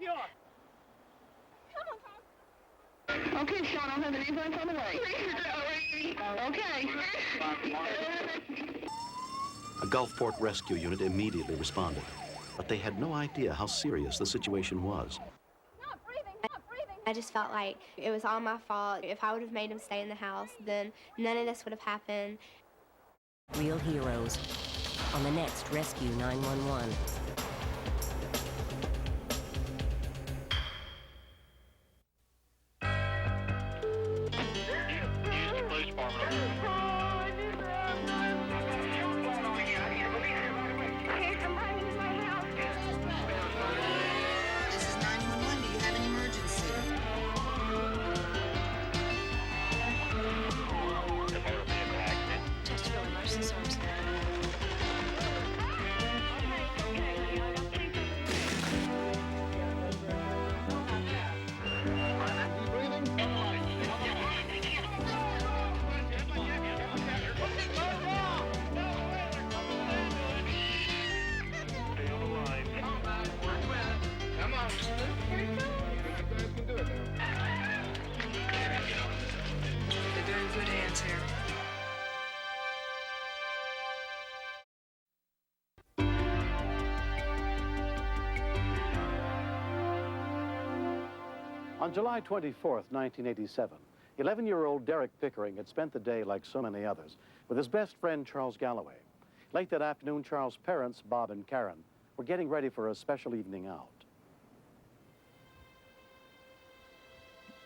CPR. Okay, Sean, I'll have an ambulance on the way. Okay. A Gulfport rescue unit immediately responded, but they had no idea how serious the situation was. I just felt like it was all my fault. If I would have made him stay in the house, then none of this would have happened. Real heroes on the next Rescue 911. This is 911. Do you have an emergency? Chesterfield Emergency Service. They're doing good hands here. On July 24th, 1987, 11-year-old Derek Pickering had spent the day like so many others with his best friend, Charles Galloway. Late that afternoon, Charles' parents, Bob and Karen, were getting ready for a special evening out.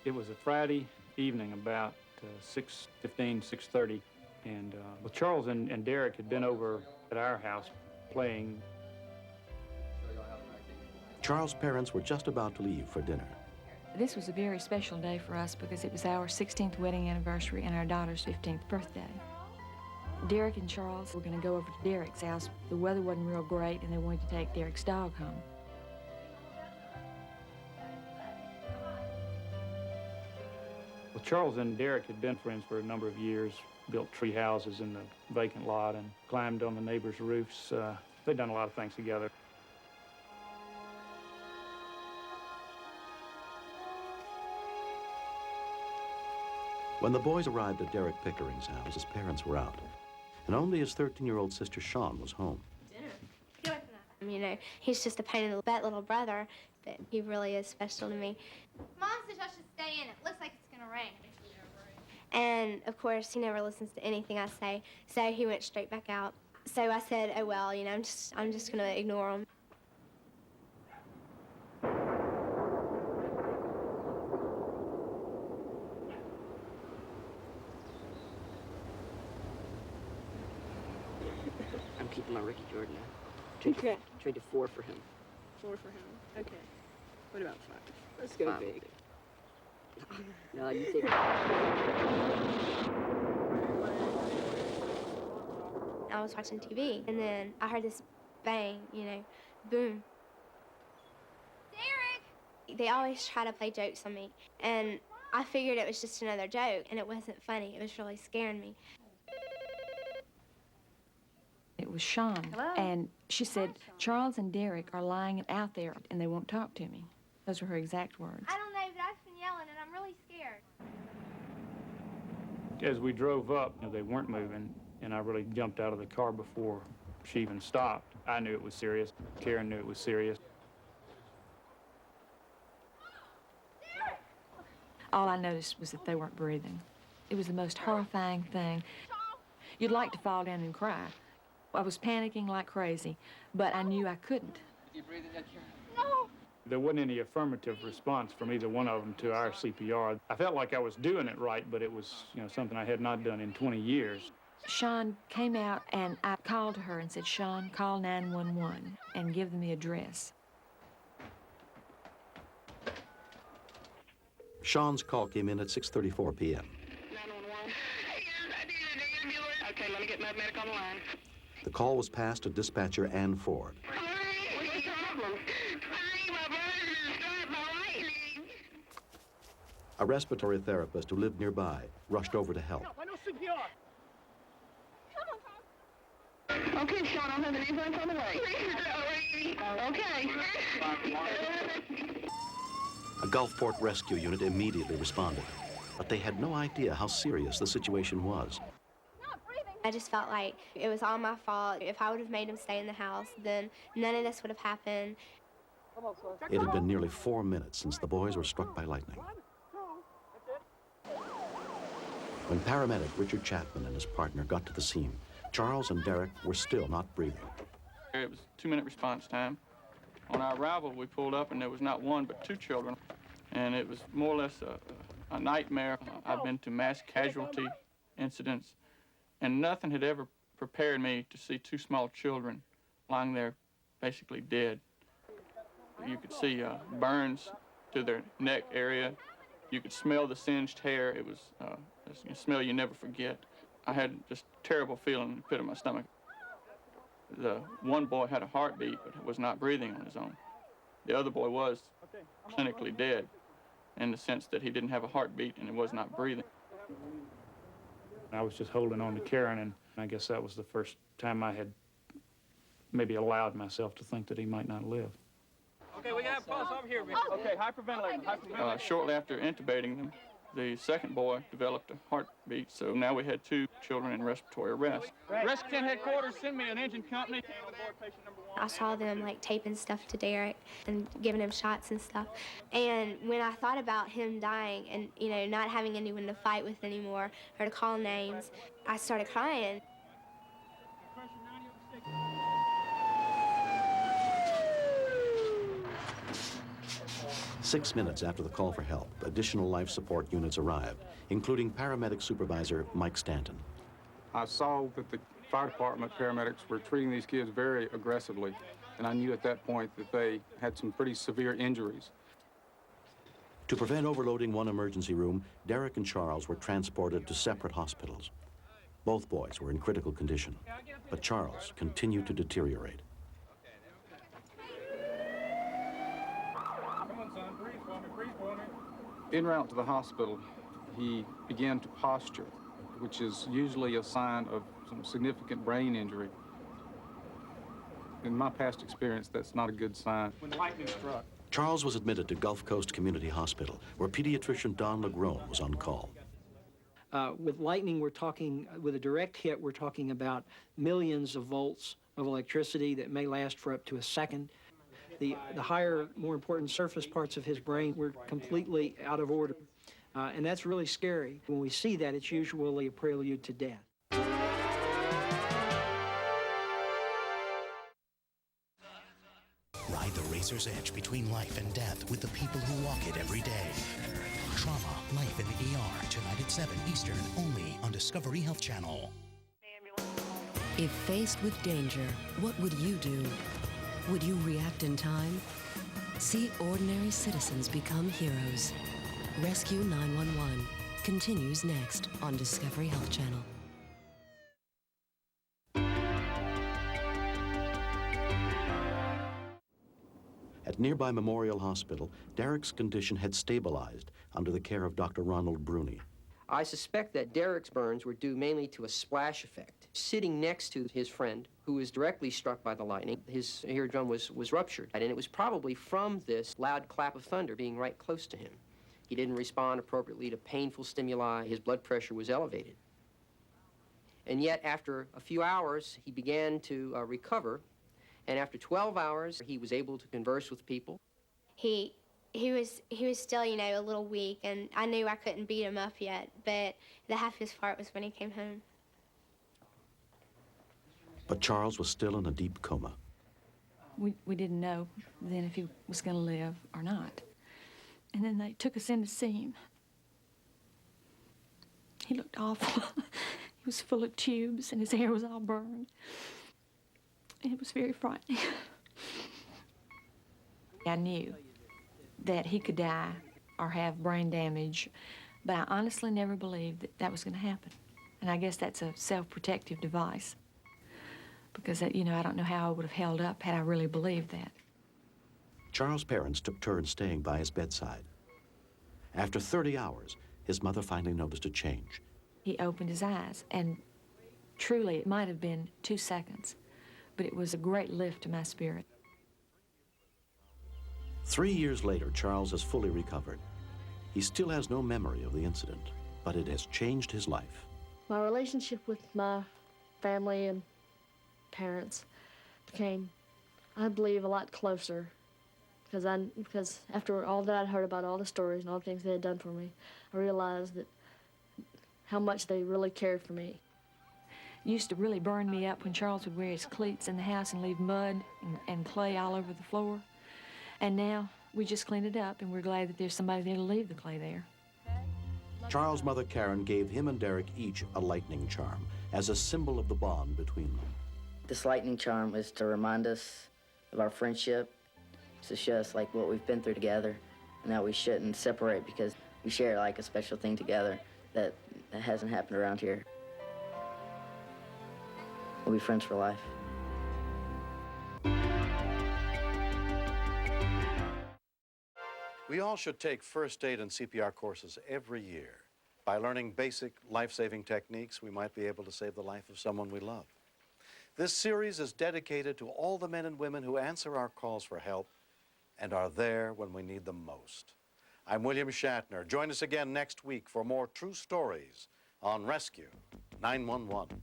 It was a Friday evening about 6:15, 6:30, and well, Charles and Derek had been over at our house playing. Charles' parents were just about to leave for dinner. This was a very special day for us because it was our 16th wedding anniversary and our daughter's 15th birthday. Derek and Charles were going to go over to Derek's house. The weather wasn't real great, and they wanted to take Derek's dog home. Well, Charles and Derek had been friends for a number of years, built tree houses in the vacant lot and climbed on the neighbors' roofs. They'd done a lot of things together. When the boys arrived at Derek Pickering's house, his parents were out, and only his 13-year-old sister, Shawn, was home. You know, he's just a pain in the butt little brother, but he really is special to me. Mom says I should stay in. It looks like it's gonna rain. And, of course, he never listens to anything I say, so he went straight back out. So I said, oh, well, you know, I'm just going to ignore him. I'm keeping my Ricky Jordan now. Traded 4 for him. 4 for him. Okay. What about 5? Let's go 5. big. No, you take it. I was watching TV, and then I heard this bang, you know, boom. Derek! They always try to play jokes on me, and I figured it was just another joke, and it wasn't funny. It was really scaring me. It was Shawn. Hello? And she said, Charles and Derek are lying out there, and they won't talk to me. Those were her exact words. I don't know, but I've been yelling and I'm really scared. As we drove up, you know, they weren't moving, and I really jumped out of the car before she even stopped. I knew it was serious. Karen knew it was serious. All I noticed was that they weren't breathing. It was the most horrifying thing. You'd like to fall down and cry. I was panicking like crazy, but I knew I couldn't. Did you breathe again, Karen? No! There wasn't any affirmative response from either one of them to our CPR. I felt like I was doing it right, but it was, you know, something I had not done in 20 years. Shawn came out, and I called to her and said, Shawn, call 911 and give them the address. Shawn's call came in at 6:34 p.m. 911. I need an ambulance. Okay, let me get my medic on the line. The call was passed to dispatcher Ann Ford. What's the problem? I need my brother to start my lightning. A respiratory therapist who lived nearby rushed over to help. I know CPR. Okay, Shawn, I'll have an ambulance on the way. Okay. A Gulfport rescue unit immediately responded, but they had no idea how serious the situation was. I just felt like it was all my fault. If I would have made him stay in the house, then none of this would have happened. It had been nearly 4 minutes since the boys were struck by lightning. When paramedic Richard Chapman and his partner got to the scene, Charles and Derek were still not breathing. It was 2-minute response time. On our arrival, we pulled up, and there was not one but 2 children. And it was more or less a nightmare. I've been to mass casualty incidents, and nothing had ever prepared me to see 2 small children lying there basically dead. You could see burns to their neck area. You could smell the singed hair. It was a smell you never forget. I had just a terrible feeling in the pit of my stomach. The one boy had a heartbeat, but was not breathing on his own. The other boy was clinically dead in the sense that he didn't have a heartbeat and he was not breathing. I was just holding on to Karen, and I guess that was the first time I had maybe allowed myself to think that he might not live. Okay, we got a pulse over here. Okay, hyperventilating. Shortly after intubating them, the second boy developed a heartbeat, so now we had 2 children in respiratory arrest. Rescue 10 headquarters, send me an engine company. I saw them like taping stuff to Derek and giving him shots and stuff. And when I thought about him dying and, you know, not having anyone to fight with anymore or to call names, I started crying. Six minutes after the call for help, additional life support units arrived, including paramedic supervisor Mike Stanton. I saw that the fire department paramedics were treating these kids very aggressively, and I knew at that point that they had some pretty severe injuries. To prevent overloading one emergency room, Derek and Charles were transported to separate hospitals. Both boys were in critical condition, but Charles continued to deteriorate. En route to the hospital, he began to posture, which is usually a sign of some significant brain injury. In my past experience, that's not a good sign. When lightning struck, Charles was admitted to Gulf Coast Community Hospital, where pediatrician Don Lagrone was on call. With lightning, we're talking, with a direct hit, we're talking about millions of volts of electricity that may last for up to a second. The higher, more important surface parts of his brain were completely out of order. And that's really scary. When we see that, it's usually a prelude to death. Ride the razor's edge between life and death with the people who walk it every day. Trauma, Life in the ER, tonight at 7 Eastern, only on Discovery Health Channel. If faced with danger, what would you do? Would you react in time? See ordinary citizens become heroes. Rescue 911 continues next on Discovery Health Channel. At nearby Memorial Hospital, Derek's condition had stabilized under the care of Dr. Ronald Bruni. I suspect that Derek's burns were due mainly to a splash effect. Sitting next to his friend, who was directly struck by the lightning, his eardrum was ruptured, and it was probably from this loud clap of thunder being right close to him. He didn't respond appropriately to painful stimuli. His blood pressure was elevated. And yet, after a few hours, he began to recover, and after 12 hours, he was able to converse with people. He was still, you know, a little weak, and I knew I couldn't beat him up yet, but the happiest part was when he came home. But Charles was still in a deep coma. We didn't know then if he was going to live or not. And then they took us in to see him. He looked awful. He was full of tubes, and his hair was all burned. And it was very frightening. I knew that he could die or have brain damage, but I honestly never believed that that was going to happen. And I guess that's a self-protective device, because, you know, I don't know how I would have held up had I really believed that. Charles' parents took turns staying by his bedside. After 30 hours, his mother finally noticed a change. He opened his eyes, and truly it might have been 2 seconds, but it was a great lift to my spirit. 3 years later, Charles has fully recovered. He still has no memory of the incident, but it has changed his life. My relationship with my family and parents became, I believe, a lot closer because after all that I'd heard about all the stories and all the things they had done for me, I realized that how much they really cared for me. It used to really burn me up when Charles would wear his cleats in the house and leave mud and clay all over the floor. And now we just clean it up, and we're glad that there's somebody there to leave the clay there. Charles' mother, Karen, gave him and Derek each a lightning charm as a symbol of the bond between them. This lightning charm is to remind us of our friendship, to show us like what we've been through together, and that we shouldn't separate because we share like a special thing together that hasn't happened around here. We'll be friends for life. We all should take first aid and CPR courses every year. By learning basic life-saving techniques, we might be able to save the life of someone we love. This series is dedicated to all the men and women who answer our calls for help and are there when we need them most. I'm William Shatner. Join us again next week for more true stories on Rescue 911.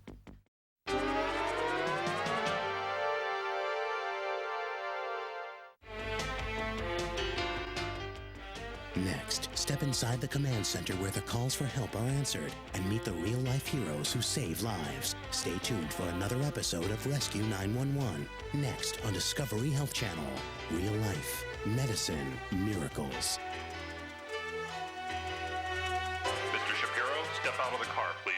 Next, step inside the command center where the calls for help are answered and meet the real-life heroes who save lives. Stay tuned for another episode of Rescue 911. Next on Discovery Health Channel. Real life, medicine, miracles. Mr. Shapiro, step out of the car, please.